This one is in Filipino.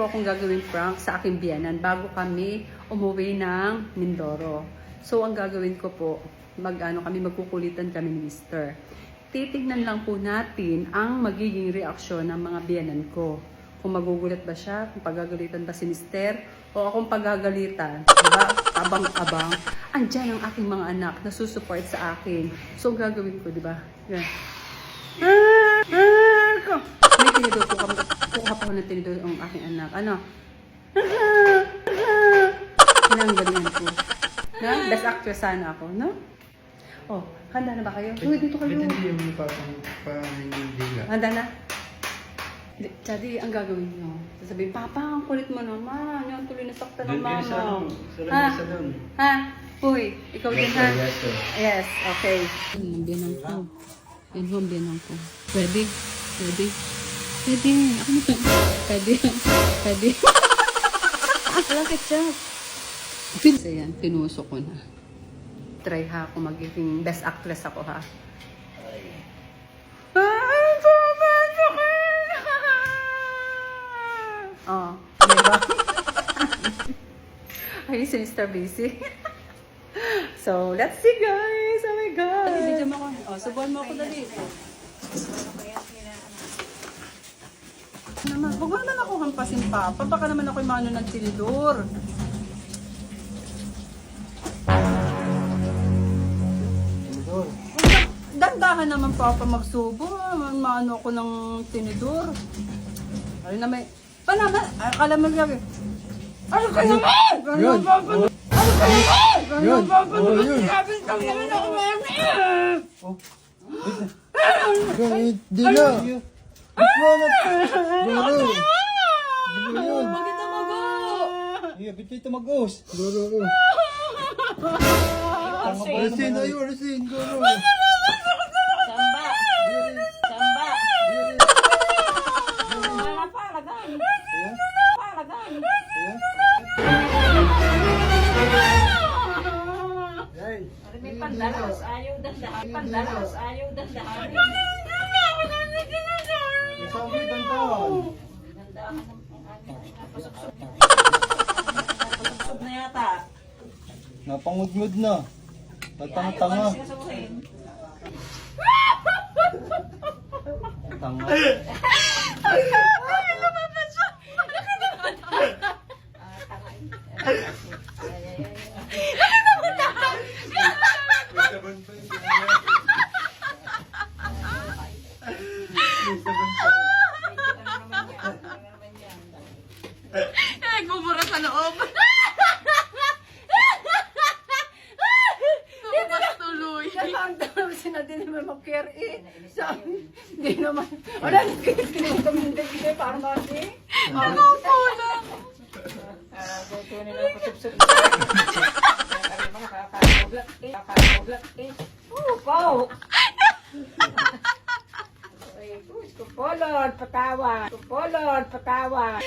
po akong gagawin prank sa aking biyanan bago kami umuwi ng Mindoro. So, ang gagawin ko po, magkukulitan kami ni Mister. Titignan lang po natin ang magiging reaksyon ng mga biyanan ko. Kung magugulat ba siya, kung pagagalitan ba si Mister, o akong pagagalitan. Diba? Abang-abang. Andyan ang aking mga anak na susupport sa akin. So, gagawin ko, diba? Yan. May tinidor ko. Kuha pa ko ng tinidor ang aking anak. Ano? Pinanggalingan ko. Na? Best actress sana ako, no? Oh, handa na ba kayo? Uy, dito kayo. Hindi yung pang-hindi. Handa na? Jadi, ang gagawin nyo, sasabihin, Papa, ang kulit mo naman. Yung tuloy na sakta ng mama. Ha? Uy, ikaw din ha? Yes, okay. Yan ang biyanang ko. Yan ho ang biyanang ko. Ready? Ready? Ready. Ako na to. Ready? Ready? Walang ketchup. So yan, tinusok ko na. Try ha kung magiging best actress ako ha. Oh, diba? Ay, si Mr. Busy. So, let's see guys! Oh my God! Video mo ako. Oh, subuhan mo ako dali. Naman, huwag mo naman ako hampasin, Papa. Baka naman ako yung mano ng tinidor. Dandahan naman, Papa, magsubo. Mano ako ng tinidor. Ano na may... Panama, akala mo lagi. Ano ka naman? Yun! Ano ka naman? Yun! Oh, yun! Sabi ka naman ako, mami! Hindi na! Mas mo na! Guro! Yun! Bakit tumago? Ba't kayo tumagos? Guro! Alisin! Ayun! Alisin! Guro! Samba! Samba! Wala pa, lagan! Lagan! May pandalos, ayaw dandahan. Pandalos, ayaw dandahan. Sabi, dandahan! Dandahan ang aming napasuksog. Napasuksog na yata. Napangudngud na! Tatanga-tanga! Ayaw, kasuhin. Tanga! Nagbubura sa loob. Lumabas tuloy. Natamdam siya na din naman mag-care Hindi naman. Wala, nagkikinig para mati. Nakaupo lang. Gusto nila pasubsog. Kaya mga kakakublat eh. Pau! Kupolod, patawan. Kupolod, patawan.